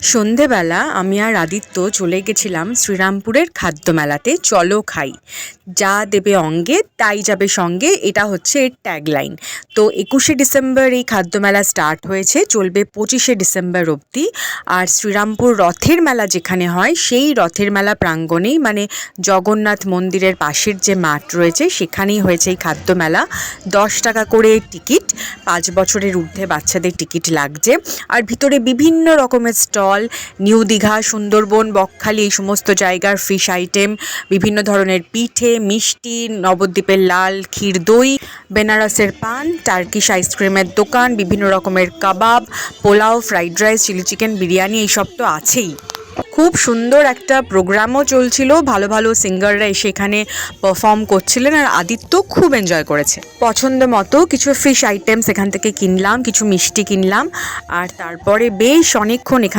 সন্ধেবেলা আমি আর আদিত্য চলে গেছিলাম শ্রীরামপুরের খাদ্য মেলাতে। চলো খাই, যা দেবে অঙ্গে তাই যাবে সঙ্গে, এটা হচ্ছে এর ট্যাগলাইন। তো 21শে ডিসেম্বর এই খাদ্য মেলা স্টার্ট হয়েছে, চলবে 25শে ডিসেম্বর অবধি। আর শ্রীরামপুর রথের মেলা যেখানে হয় সেই রথের মেলা প্রাঙ্গণেই, মানে জগন্নাথ মন্দিরের পাশের যে মাঠ রয়েছে সেখানেই হয়েছে এই খাদ্য মেলা। 10 টাকা করে টিকিট, 5 বছরের ঊর্ধ্বে বাচ্চাদের টিকিট লাগছে। আর ভিতরে বিভিন্ন রকমের স্টল, নিউ দীঘা, সুন্দরবন, বকখালি এই সমস্ত জায়গার ফিশ আইটেম, বিভিন্ন ধরনের পিঠে, মিষ্টি, নবদ্বীপের লাল ক্ষীর দই, বেনারসের পান, টার্কিশ আইসক্রিমের দোকান, বিভিন্ন রকমের কাবাব, pulao, fried rice, chilli chicken, biryani এইসব তো আছেই। খুব সুন্দর একটা প্রোগ্রামও চলছিল, ভালো ভালো সিঙ্গাররা এসে এখানে পারফর্ম করছিলেন, আর আদিত্য খুব এনজয় করেছে। পছন্দ মতো কিছু ফিশ আইটেমস এখান থেকে কিনলাম, কিছু মিষ্টি কিনলাম, আর তারপরে বেশ অনেকক্ষণ এখানে